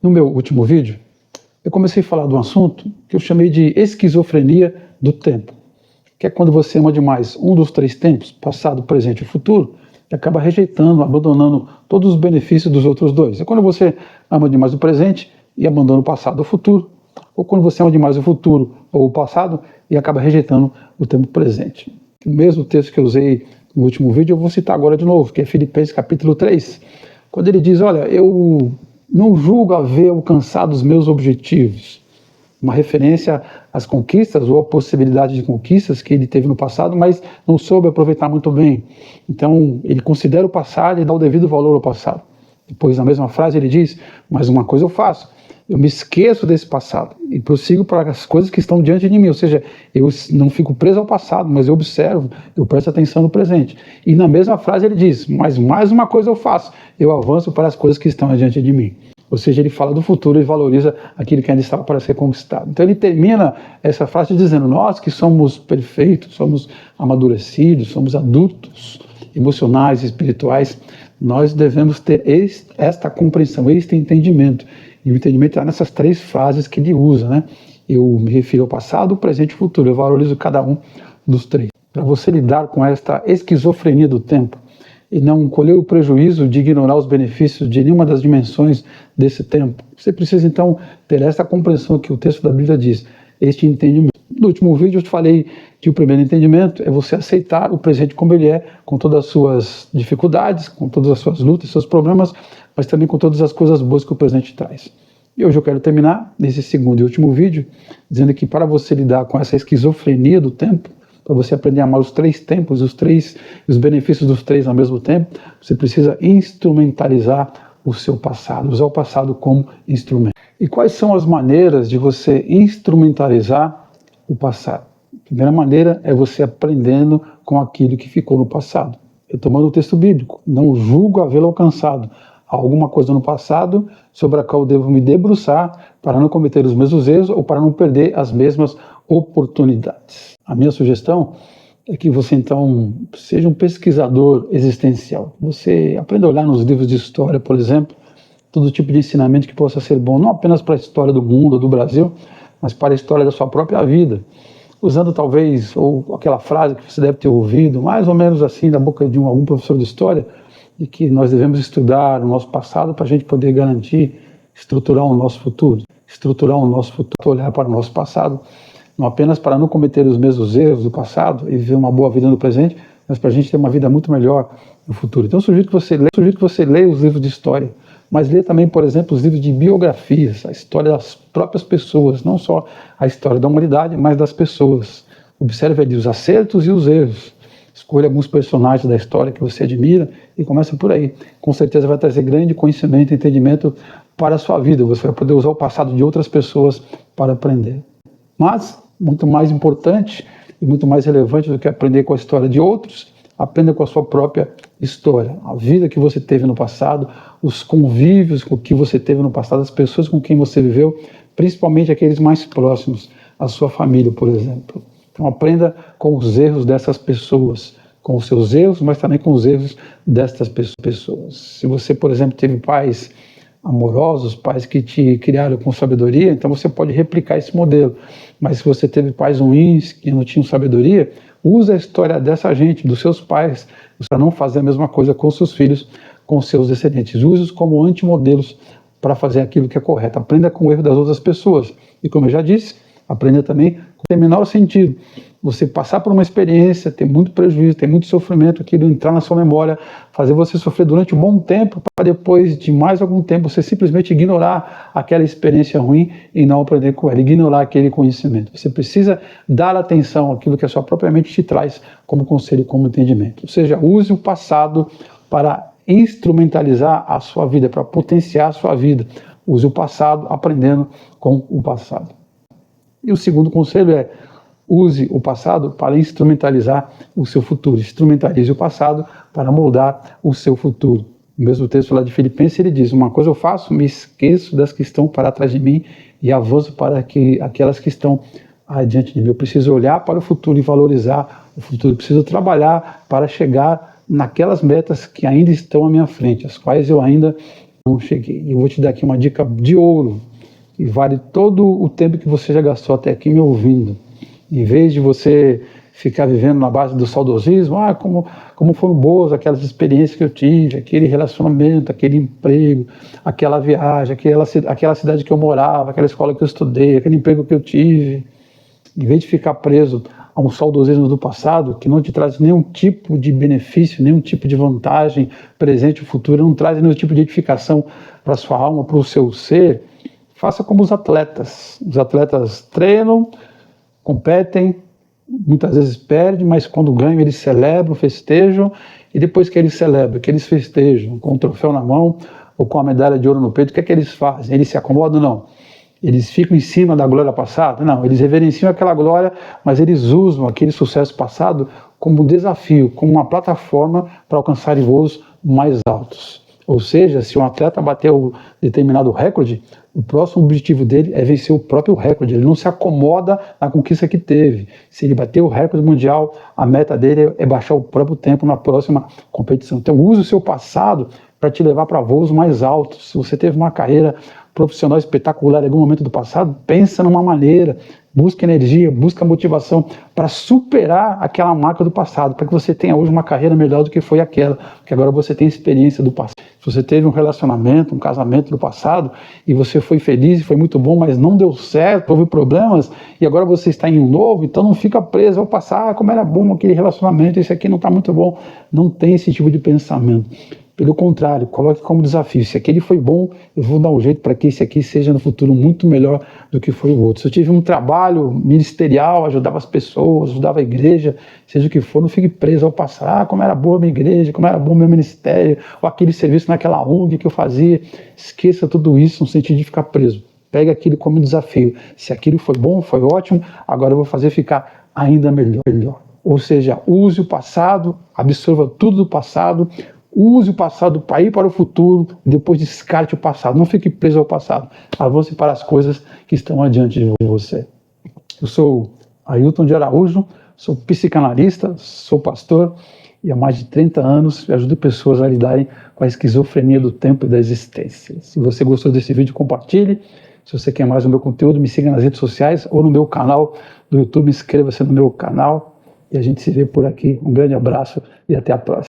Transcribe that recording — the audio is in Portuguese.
No meu último vídeo, eu comecei a falar de um assunto que eu chamei de esquizofrenia do tempo, que é quando você ama demais um dos três tempos, passado, presente e futuro, e acaba rejeitando, abandonando todos os benefícios dos outros dois. É quando você ama demais o presente e abandona o passado ou o futuro, ou quando você ama demais o futuro ou o passado e acaba rejeitando o tempo presente. O mesmo texto que eu usei no último vídeo, eu vou citar agora de novo, que é Filipenses capítulo 3, quando ele diz, olha, eu não julgo haver alcançado os meus objetivos, uma referência às conquistas ou à possibilidade de conquistas que ele teve no passado, mas não soube aproveitar muito bem. Então, ele considera o passado e dá o devido valor ao passado. Depois, na mesma frase, ele diz, mas uma coisa eu faço, eu me esqueço desse passado e prossigo para as coisas que estão diante de mim, ou seja, eu não fico preso ao passado, mas eu observo, eu presto atenção no presente. E na mesma frase ele diz, mas mais uma coisa eu faço, eu avanço para as coisas que estão diante de mim. Ou seja, ele fala do futuro e valoriza aquilo que ainda estava para ser conquistado. Então ele termina essa frase dizendo, nós que somos perfeitos, somos amadurecidos, somos adultos, emocionais, espirituais, nós devemos ter esta compreensão, este entendimento. E o entendimento está nessas três frases que ele usa, né? Eu me refiro ao passado, presente e futuro, eu valorizo cada um dos três. Para você lidar com esta esquizofrenia do tempo, e não colher o prejuízo de ignorar os benefícios de nenhuma das dimensões desse tempo. Você precisa, então, ter essa compreensão que o texto da Bíblia diz, este entendimento. No último vídeo eu te falei que o primeiro entendimento é você aceitar o presente como ele é, com todas as suas dificuldades, com todas as suas lutas, seus problemas, mas também com todas as coisas boas que o presente traz. E hoje eu quero terminar, nesse segundo e último vídeo, dizendo que para você lidar com essa esquizofrenia do tempo, para você aprender a amar os três tempos, os benefícios dos três ao mesmo tempo, você precisa instrumentalizar o seu passado, usar o passado como instrumento. E quais são as maneiras de você instrumentalizar o passado? A primeira maneira é você aprendendo com aquilo que ficou no passado. Eu tomando o texto bíblico, não julgo havê-lo alcançado. Há alguma coisa no passado sobre a qual devo me debruçar para não cometer os mesmos erros ou para não perder as mesmas oportunidades. A minha sugestão é que você, então, seja um pesquisador existencial. Você aprenda a olhar nos livros de história, por exemplo, todo tipo de ensinamento que possa ser bom, não apenas para a história do mundo, do Brasil, mas para a história da sua própria vida. Usando talvez, ou aquela frase que você deve ter ouvido, mais ou menos assim, da boca de algum professor de história, de que nós devemos estudar o nosso passado para a gente poder garantir, estruturar o nosso futuro. Estruturar o nosso futuro, olhar para o nosso passado, não apenas para não cometer os mesmos erros do passado e viver uma boa vida no presente, mas para a gente ter uma vida muito melhor no futuro. Então eu sugiro que você leia os livros de história, mas leia também, por exemplo, os livros de biografias, a história das próprias pessoas, não só a história da humanidade, mas das pessoas. Observe ali os acertos e os erros. Escolha alguns personagens da história que você admira e começa por aí. Com certeza vai trazer grande conhecimento e entendimento para a sua vida. Você vai poder usar o passado de outras pessoas para aprender. Mas, muito mais importante e muito mais relevante do que aprender com a história de outros, aprenda com a sua própria história. A vida que você teve no passado, os convívios que você teve no passado, as pessoas com quem você viveu, principalmente aqueles mais próximos, a sua família, por exemplo. Então aprenda com os erros dessas pessoas, com os seus erros, mas também com os erros destas pessoas. Se você, por exemplo, teve pais amorosos, pais que te criaram com sabedoria, então você pode replicar esse modelo. Mas se você teve pais ruins, que não tinham sabedoria, usa a história dessa gente, dos seus pais, para não fazer a mesma coisa com seus filhos, com seus descendentes. Use-os como antimodelos para fazer aquilo que é correto. Aprenda com o erro das outras pessoas. E como eu já disse, aprenda também com o menor sentido. Você passar por uma experiência, ter muito prejuízo, ter muito sofrimento, aquilo entrar na sua memória, fazer você sofrer durante um bom tempo, para depois de mais algum tempo você simplesmente ignorar aquela experiência ruim e não aprender com ela, ignorar aquele conhecimento. Você precisa dar atenção àquilo que a sua própria mente te traz como conselho e como entendimento. Ou seja, use o passado para instrumentalizar a sua vida, para potenciar a sua vida. Use o passado aprendendo com o passado. E o segundo conselho é: use o passado para instrumentalizar o seu futuro. Instrumentalize o passado para moldar o seu futuro. No mesmo texto lá de Filipenses ele diz: uma coisa eu faço, me esqueço das que estão para trás de mim e avanço para aquelas que estão adiante de mim. Eu preciso olhar para o futuro e valorizar o futuro. Eu preciso trabalhar para chegar naquelas metas que ainda estão à minha frente, as quais eu ainda não cheguei. Eu vou te dar aqui uma dica de ouro, e vale todo o tempo que você já gastou até aqui me ouvindo. Em vez de você ficar vivendo na base do saudosismo, como foram boas aquelas experiências que eu tive, aquele relacionamento, aquele emprego, aquela viagem, aquela cidade que eu morava, aquela escola que eu estudei, aquele emprego que eu tive. Em vez de ficar preso a um saudosismo do passado, que não te traz nenhum tipo de benefício, nenhum tipo de vantagem presente ou futuro, não traz nenhum tipo de edificação para a sua alma, para o seu ser, faça como os atletas. Os atletas treinam, competem, muitas vezes perdem, mas quando ganham eles celebram, festejam, e depois que eles celebram, que eles festejam, com o troféu na mão ou com a medalha de ouro no peito, o que é que eles fazem? Eles se acomodam? Não. Eles ficam em cima da glória passada? Não, eles reverenciam aquela glória, mas eles usam aquele sucesso passado como um desafio, como uma plataforma para alcançarem voos mais altos. Ou seja, se um atleta bateu determinado recorde, o próximo objetivo dele é vencer o próprio recorde. Ele não se acomoda na conquista que teve. Se ele bater o recorde mundial, a meta dele é baixar o próprio tempo na próxima competição. Então use o seu passado para te levar para voos mais altos. Se você teve uma carreira profissional espetacular em algum momento do passado, pensa numa maneira, busca energia, busca motivação para superar aquela marca do passado, para que você tenha hoje uma carreira melhor do que foi aquela, porque agora você tem experiência do passado. Se você teve um relacionamento, um casamento do passado, e você foi feliz e foi muito bom, mas não deu certo, houve problemas, e agora você está em um novo, então não fica preso ao passado, como era bom aquele relacionamento, esse aqui não está muito bom. Não tem esse tipo de pensamento. Pelo contrário, coloque como desafio. Se aquele foi bom, eu vou dar um jeito para que esse aqui seja no futuro muito melhor do que foi o outro. Se eu tive um trabalho ministerial, ajudava as pessoas, ajudava a igreja, seja o que for, não fique preso ao passado. Como era boa a minha igreja, como era bom o meu ministério, ou aquele serviço naquela ONG que eu fazia. Esqueça tudo isso no sentido de ficar preso. Pegue aquilo como desafio. Se aquilo foi bom, foi ótimo, agora eu vou fazer ficar ainda melhor. Ou seja, use o passado, absorva tudo do passado, use o passado para ir para o futuro e depois descarte o passado. Não fique preso ao passado. Avance para as coisas que estão adiante de você. Eu sou Ailton de Araújo, sou psicanalista, sou pastor e há mais de 30 anos ajudo pessoas a lidarem com a esquizofrenia do tempo e da existência. Se você gostou desse vídeo, compartilhe. Se você quer mais do meu conteúdo, me siga nas redes sociais ou no meu canal do YouTube. Inscreva-se no meu canal e a gente se vê por aqui. Um grande abraço e até a próxima.